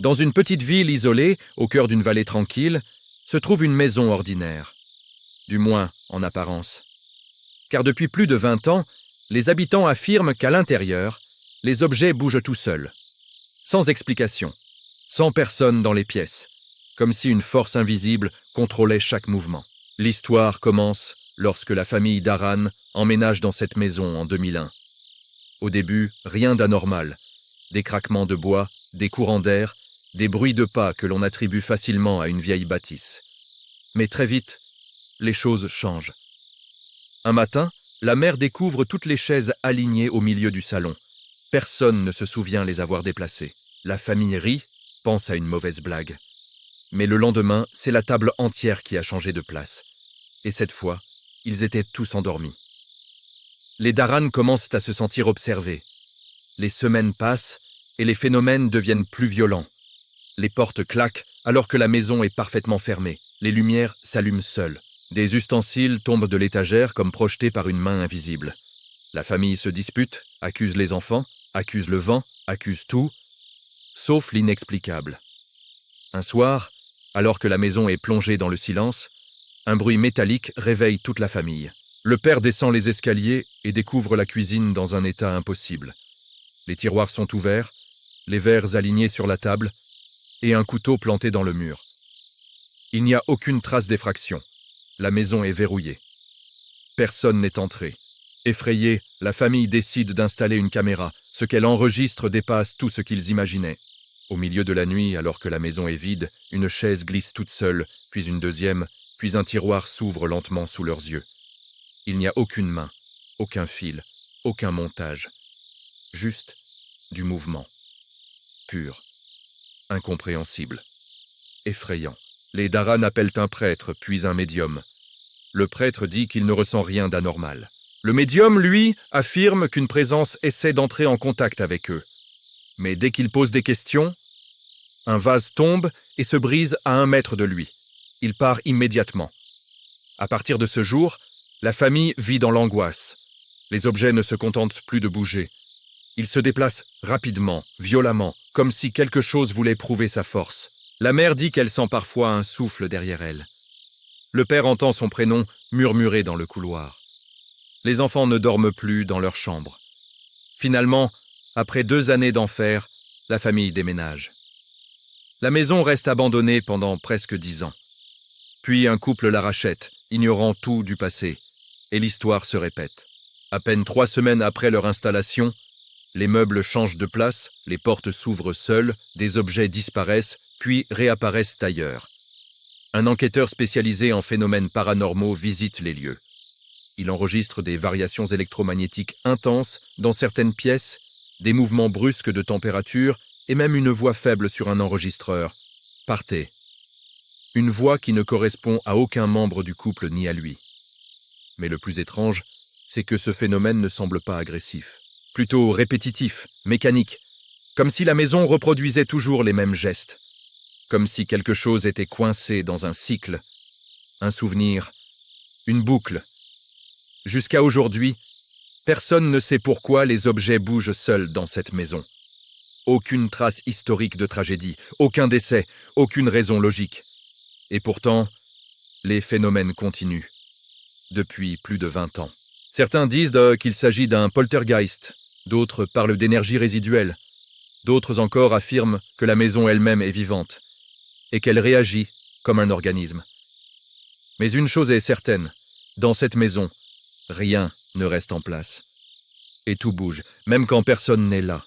Dans une petite ville isolée, au cœur d'une vallée tranquille, se trouve une maison ordinaire. Du moins en apparence. Car depuis plus de 20 ans, les habitants affirment qu'à l'intérieur, les objets bougent tout seuls. Sans explication, sans personne dans les pièces, comme si une force invisible contrôlait chaque mouvement. L'histoire commence lorsque la famille d'Aran emménage dans cette maison en 2001. Au début, rien d'anormal. Des craquements de bois, des courants d'air, des bruits de pas que l'on attribue facilement à une vieille bâtisse. Mais très vite, les choses changent. Un matin, la mère découvre toutes les chaises alignées au milieu du salon. Personne ne se souvient les avoir déplacées. La famille rit, pense à une mauvaise blague. Mais le lendemain, c'est la table entière qui a changé de place. Et cette fois, ils étaient tous endormis. Les Daran commencent à se sentir observés. Les semaines passent et les phénomènes deviennent plus violents. Les portes claquent alors que la maison est parfaitement fermée. Les lumières s'allument seules. Des ustensiles tombent de l'étagère comme projetés par une main invisible. La famille se dispute, accuse les enfants, accuse le vent, accuse tout, sauf l'inexplicable. Un soir, alors que la maison est plongée dans le silence, un bruit métallique réveille toute la famille. Le père descend les escaliers et découvre la cuisine dans un état impossible. Les tiroirs sont ouverts, les verres alignés sur la table et un couteau planté dans le mur. Il n'y a aucune trace d'effraction. La maison est verrouillée. Personne n'est entré. Effrayée, la famille décide d'installer une caméra. Ce qu'elle enregistre dépasse tout ce qu'ils imaginaient. Au milieu de la nuit, alors que la maison est vide, une chaise glisse toute seule, puis une deuxième, puis un tiroir s'ouvre lentement sous leurs yeux. Il n'y a aucune main, aucun fil, aucun montage. Juste du mouvement. Pur. Incompréhensible. Effrayant. Les Daran appellent un prêtre, puis un médium. Le prêtre dit qu'il ne ressent rien d'anormal. Le médium, lui, affirme qu'une présence essaie d'entrer en contact avec eux. Mais dès qu'il pose des questions, un vase tombe et se brise à 1 mètre de lui. Il part immédiatement. À partir de ce jour, la famille vit dans l'angoisse. Les objets ne se contentent plus de bouger. Ils se déplacent rapidement, violemment, comme si quelque chose voulait prouver sa force. La mère dit qu'elle sent parfois un souffle derrière elle. Le père entend son prénom murmurer dans le couloir. Les enfants ne dorment plus dans leur chambre. Finalement, après 2 années d'enfer, la famille déménage. La maison reste abandonnée pendant presque 10 ans. Puis un couple la rachète, ignorant tout du passé, et l'histoire se répète. À peine 3 semaines après leur installation, les meubles changent de place, les portes s'ouvrent seules, des objets disparaissent, puis réapparaissent ailleurs. Un enquêteur spécialisé en phénomènes paranormaux visite les lieux. Il enregistre des variations électromagnétiques intenses dans certaines pièces, des mouvements brusques de température et même une voix faible sur un enregistreur. Partez. Une voix qui ne correspond à aucun membre du couple ni à lui. Mais le plus étrange, c'est que ce phénomène ne semble pas agressif. Plutôt répétitif, mécanique, comme si la maison reproduisait toujours les mêmes gestes. Comme si quelque chose était coincé dans un cycle, un souvenir, une boucle. Jusqu'à aujourd'hui, personne ne sait pourquoi les objets bougent seuls dans cette maison. Aucune trace historique de tragédie, aucun décès, aucune raison logique. Et pourtant, les phénomènes continuent, depuis plus de 20 ans. Certains disent qu'il s'agit d'un poltergeist, d'autres parlent d'énergie résiduelle, d'autres encore affirment que la maison elle-même est vivante, et qu'elle réagit comme un organisme. Mais une chose est certaine, dans cette maison, rien ne reste en place. Et tout bouge, même quand personne n'est là.